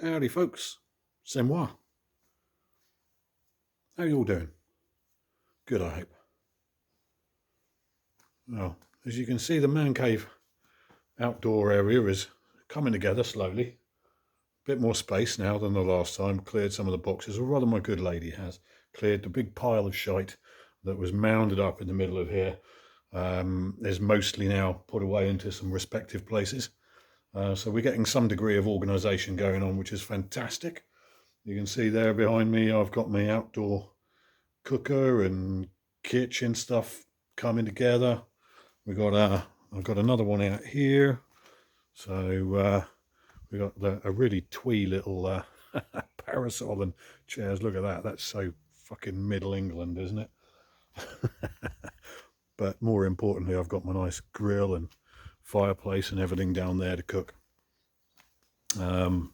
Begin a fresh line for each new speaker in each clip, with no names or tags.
Howdy folks, c'est moi. How you all doing? Good, I hope. Well, as you can see, the man cave outdoor area is coming together slowly. A bit more space now than the last time. Cleared some of the boxes, or rather my good lady has cleared the big pile of shite that was mounded up in the middle of here. Is mostly now put away into some respective places. So we're getting some degree of organisation going on, which is fantastic. You can see there behind me, I've got my outdoor cooker and kitchen stuff coming together. I've got another one out here. So we got a really twee little parasol and chairs. Look at that. That's so fucking Middle England, isn't it? But more importantly, I've got my nice grill and fireplace and everything down there to cook.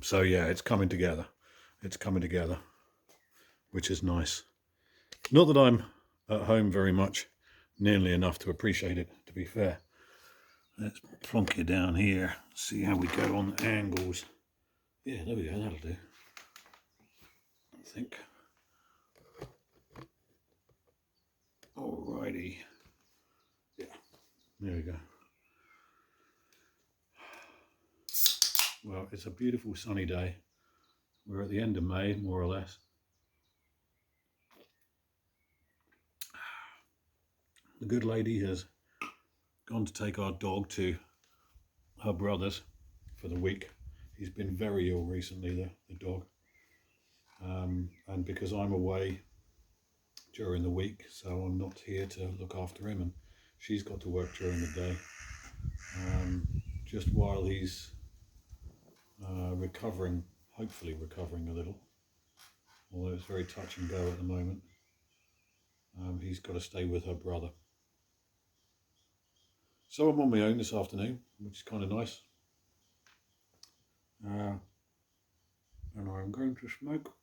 So yeah, it's coming together. It's coming together, which is nice. Not that I'm at home very much, nearly enough to appreciate it, to be fair. Let's plonk you down here, see how we go on the angles. Yeah, there we go, that'll do, I think. Alrighty. Yeah, there we go. Well, it's a beautiful sunny day. We're at the end of May, more or less. The good lady has gone to take our dog to her brother's for the week. He's been very ill recently, the dog. And because I'm away during the week, so I'm not here to look after him, and she's got to work during the day. Just while he's recovering, hopefully recovering a little, although it's very touch and go at the moment. He's got to stay with her brother. So I'm on my own this afternoon, which is kind of nice. And I'm going to smoke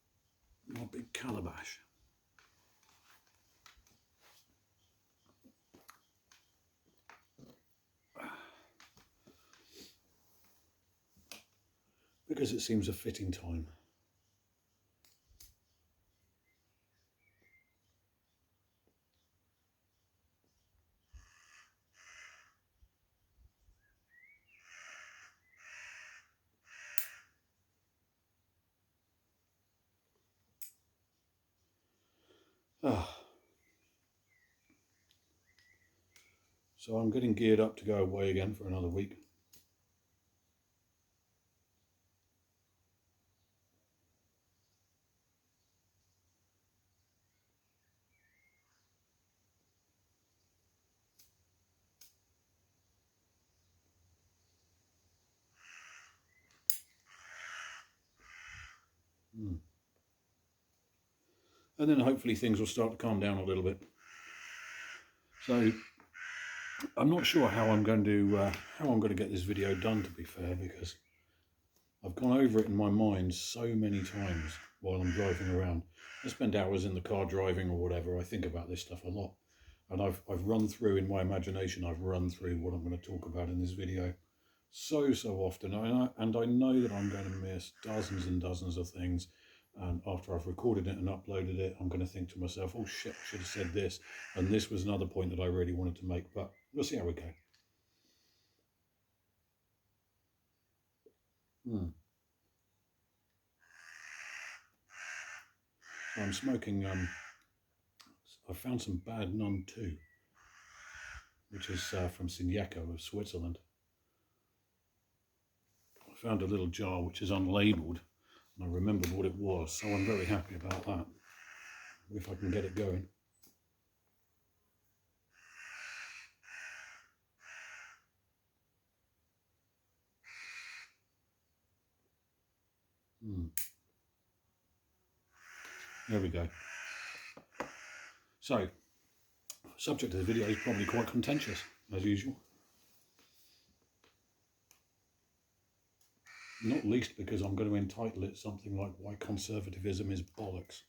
my big calabash. Because it seems a fitting time. So I'm getting geared up to go away again for another week. And then hopefully things will start to calm down a little bit. So I'm not sure how I'm going to get this video done, to be fair, because I've gone over it in my mind so many times while I'm driving around. I spend hours in the car driving or whatever. I think about this stuff a lot, and I've run through in my imagination. I've run through what I'm going to talk about in this video so often, and I know that I'm going to miss dozens and dozens of things. And after I've recorded it and uploaded it, I'm going to think to myself, oh shit, I should have said this. And this was another point that I really wanted to make, but we'll see how we go. So I'm smoking, I found some Bad Nun 2, which is from Signeco of Switzerland. I found a little jar which is unlabelled, and I remembered what it was, so I'm very happy about that, if I can get it going. There we go. So, subject of the video is probably quite contentious, as usual. Not least because I'm going to entitle it something like Why Conservativism is Bollocks.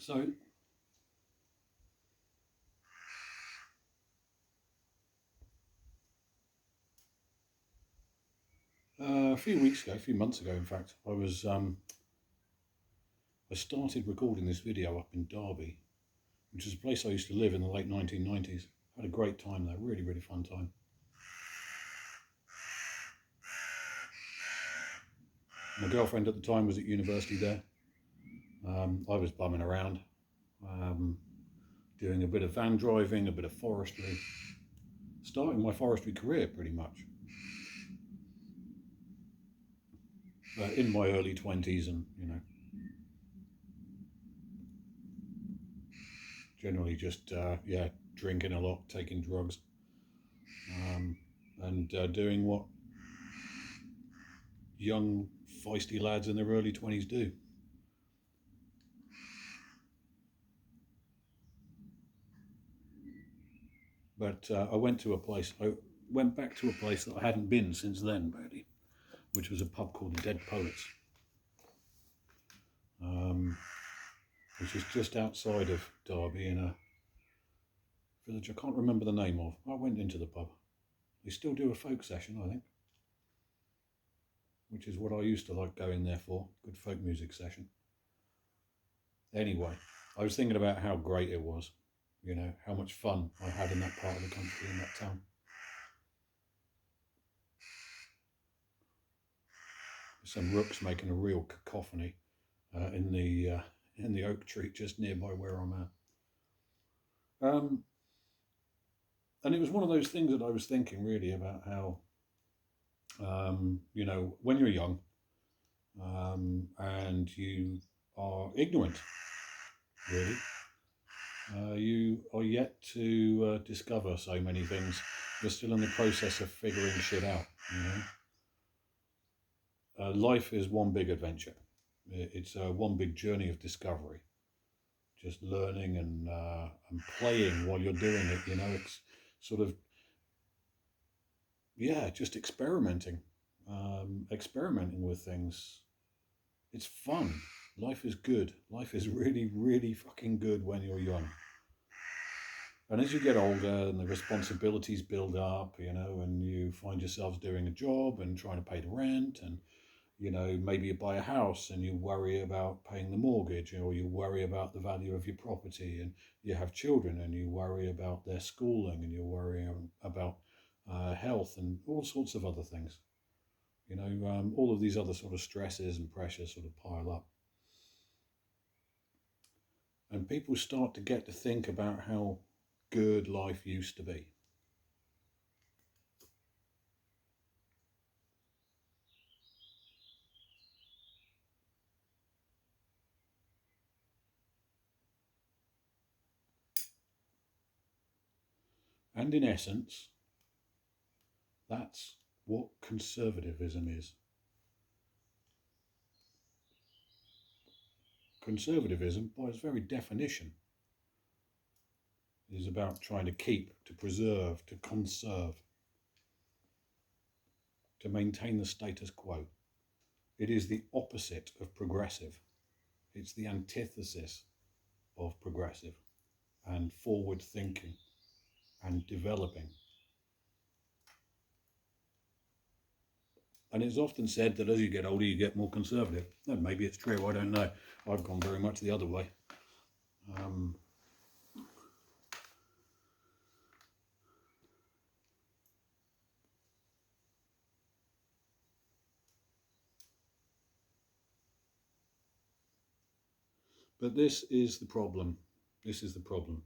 So a few months ago, in fact, I started recording this video up in Derby, which is a place I used to live in the late 1990s. Had a great time there, really, really fun time. My girlfriend at the time was at university there. I was bumming around, doing a bit of van driving, a bit of forestry, starting my forestry career pretty much. In my early 20s, and generally just drinking a lot, taking drugs, and doing what young feisty lads in their early 20s do. But I went back to a place that I hadn't been since then, really, which was a pub called the Dead Poets, which is just outside of Derby in a village I can't remember the name of. I went into the pub. They still do a folk session, I think, which is what I used to like going there for, good folk music session. Anyway, I was thinking about how great it was, how much fun I had in that part of the country, in that town. Some rooks making a real cacophony in the oak tree just nearby where I'm at. And it was one of those things that I was thinking really about how, when you're young and you are ignorant, really, you are yet to discover so many things. You're still in the process of figuring shit out. Life is one big adventure. It's one big journey of discovery. Just learning and playing while you're doing it. It's sort of just experimenting with things. It's fun. Life is good. Life is really, really fucking good when you're young. And as you get older and the responsibilities build up, and you find yourselves doing a job and trying to pay the rent, and maybe you buy a house and you worry about paying the mortgage, or you worry about the value of your property, and you have children and you worry about their schooling, and you worry about health and all sorts of other things. All of these other sort of stresses and pressures sort of pile up. And people start to get to think about how good life used to be. And in essence, that's what conservatism is. Conservatism, by its very definition, is about trying to keep, to preserve, to conserve, to maintain the status quo. It is the opposite of progressive. It's the antithesis of progressive and forward thinking and developing. And it's often said that as you get older, you get more conservative. And maybe it's true, I don't know. I've gone very much the other way. But this is the problem. This is the problem.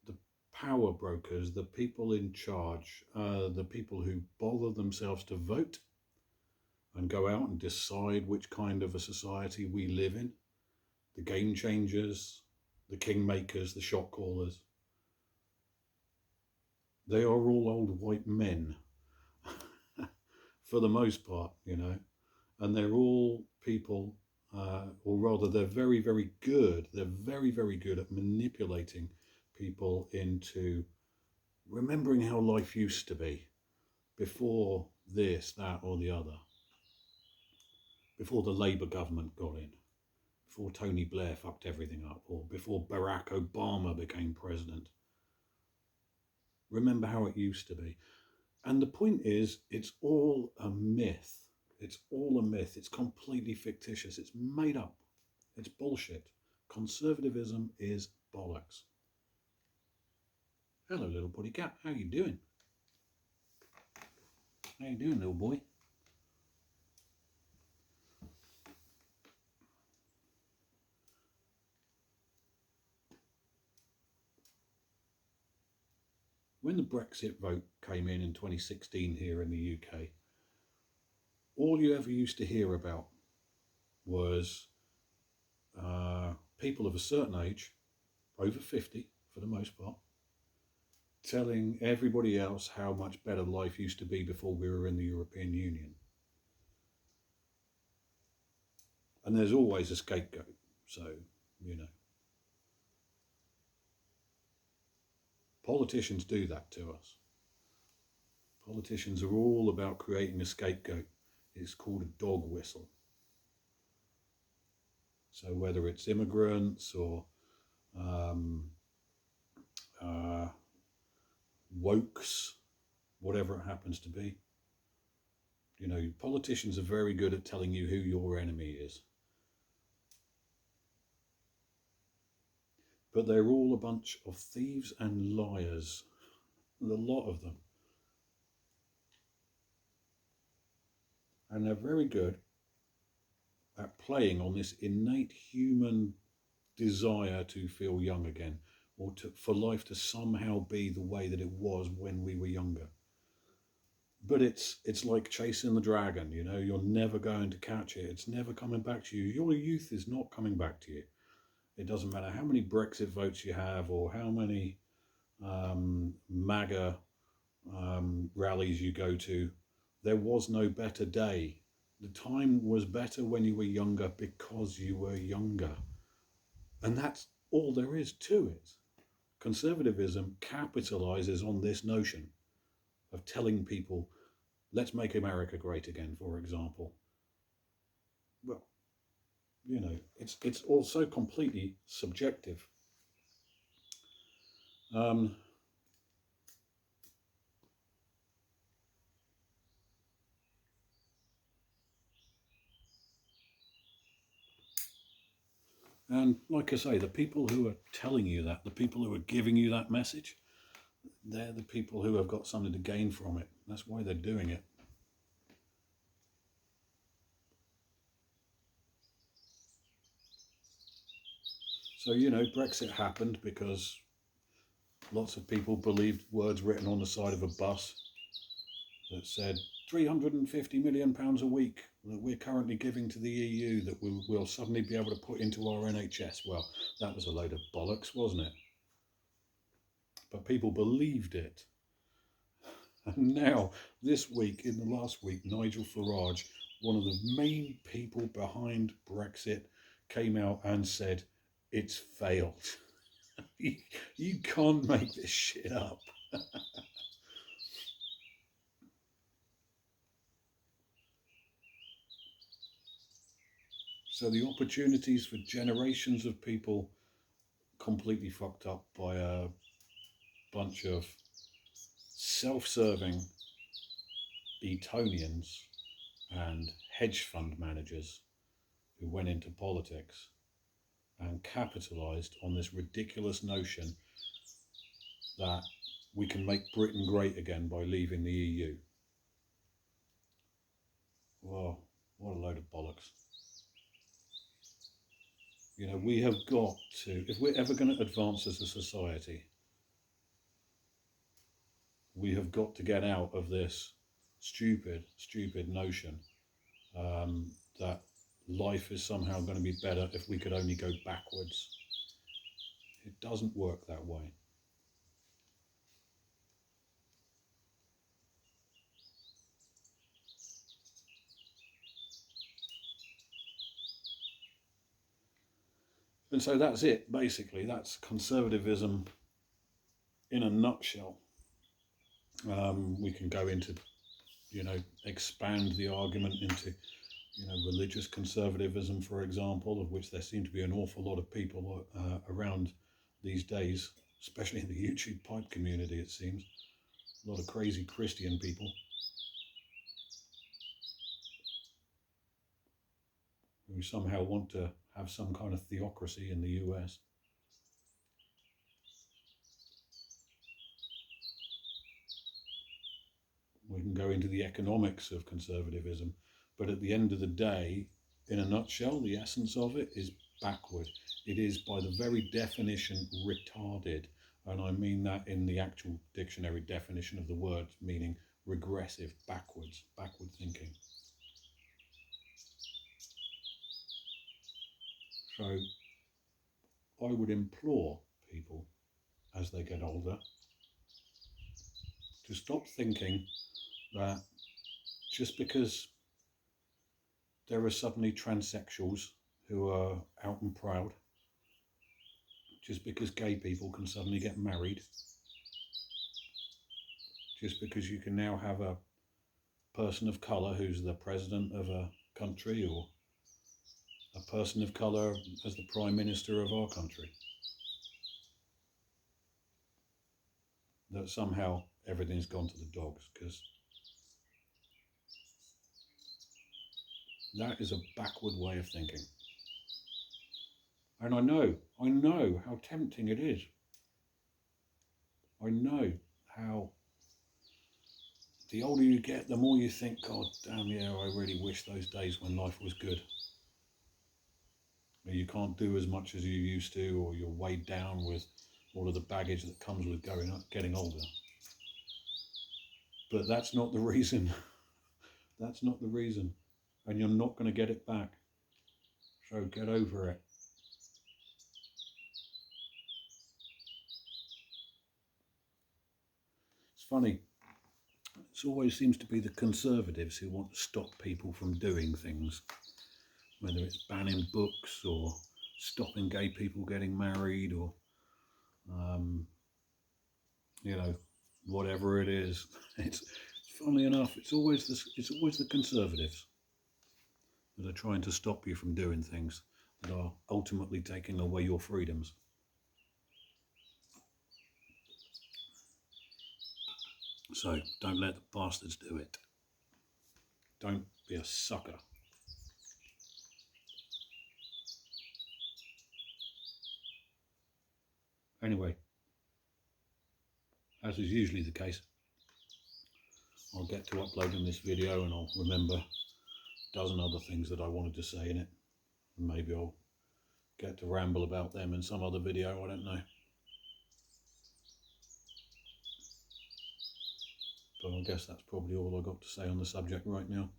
The power brokers, the people in charge, the people who bother themselves to vote and go out and decide which kind of a society we live in, the game changers, the kingmakers, the shot callers, they are all old white men for the most part, and they're all people, or rather they're very, very good. They're very, very good at manipulating people into remembering how life used to be before this, that, or the other, before the Labour government got in, before Tony Blair fucked everything up, or before Barack Obama became president. Remember how it used to be. And the point is, it's all a myth. It's all a myth. It's completely fictitious. It's made up. It's bullshit. Conservatism is bollocks. Hello, little buddy cat. How you doing? How you doing, little boy? When the Brexit vote came in 2016 here in the UK, all you ever used to hear about was people of a certain age, over 50 for the most part, telling everybody else how much better life used to be before we were in the European Union. And there's always a scapegoat, so, you know. Politicians do that to us. Politicians are all about creating a scapegoat. It's called a dog whistle. So whether it's immigrants or wokes, whatever it happens to be, you know, politicians are very good at telling you who your enemy is. But they're all a bunch of thieves and liars, a lot of them. And they're very good at playing on this innate human desire to feel young again, or for life to somehow be the way that it was when we were younger. But it's like chasing the dragon, you know, you're never going to catch it. It's never coming back to you. Your youth is not coming back to you. It doesn't matter how many Brexit votes you have or how many MAGA rallies you go to. There was no better day. The time was better when you were younger because you were younger. And that's all there is to it. Conservatism capitalizes on this notion of telling people, let's make America great again, for example. Well, you know, it's also completely subjective. And like I say, the people who are telling you that, the people who are giving you that message, they're the people who have got something to gain from it. That's why they're doing it. So, you know, Brexit happened because lots of people believed words written on the side of a bus that said £350 million a week that we're currently giving to the EU that we'll suddenly be able to put into our NHS. Well, that was a load of bollocks, wasn't it? But people believed it. And now, this week, in the last week, Nigel Farage, one of the main people behind Brexit, came out and said, it's failed. You can't make this shit up. So the opportunities for generations of people completely fucked up by a bunch of self-serving Etonians and hedge fund managers who went into politics and capitalized on this ridiculous notion that we can make Britain great again by leaving the EU. Wow, what a load of bollocks. You know, we have got to, if we're ever going to advance as a society, we have got to get out of this stupid notion that life is somehow going to be better if we could only go backwards. It doesn't work that way. And so that's it, basically. That's conservatism in a nutshell. We can go into, you know, expand the argument into you know, religious conservatism, for example, of which there seem to be an awful lot of people around these days, especially in the YouTube pipe community, it seems. A lot of crazy Christian people who somehow want to have some kind of theocracy in the US. We can go into the economics of conservatism, but at the end of the day, in a nutshell, the essence of it is backward. It is, by the very definition, retarded. And I mean that in the actual dictionary definition of the word, meaning regressive, backward thinking. So I would implore people as they get older to stop thinking that just because there are suddenly transsexuals who are out and proud, just because gay people can suddenly get married, just because you can now have a person of colour who's the president of a country, or a person of colour as the prime minister of our country, that somehow everything's gone to the dogs, because that is a backward way of thinking. And I know how tempting it is. I know how the older you get, the more you think, God damn, yeah, I really wish those days when life was good. You can't do as much as you used to, or you're weighed down with all of the baggage that comes with getting older. But that's not the reason. That's not the reason. And you're not going to get it back. So get over it. It's funny. It always seems to be the conservatives who want to stop people from doing things. Whether it's banning books, or stopping gay people getting married, or, you know, whatever it is. It's funnily enough, it's always the conservatives that are trying to stop you from doing things that are ultimately taking away your freedoms. So don't let the bastards do it. Don't be a sucker. Anyway, as is usually the case, I'll get to uploading this video and I'll remember a dozen other things that I wanted to say in it. And maybe I'll get to ramble about them in some other video, I don't know. But I guess that's probably all I've got to say on the subject right now.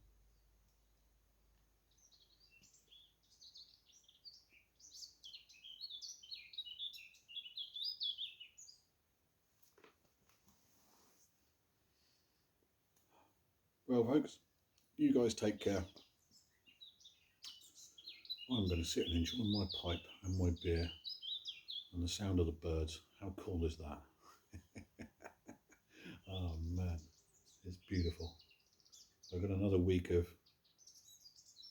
Well, folks, you guys take care. I'm going to sit and enjoy my pipe and my beer and the sound of the birds. How cool is that? Oh man, it's beautiful. I've got another week of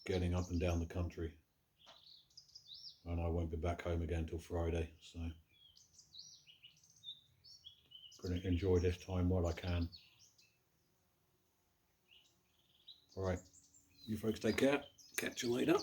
getting up and down the country, and I won't be back home again till Friday, so I'm going to enjoy this time while I can. All right, you folks take care. Catch you later.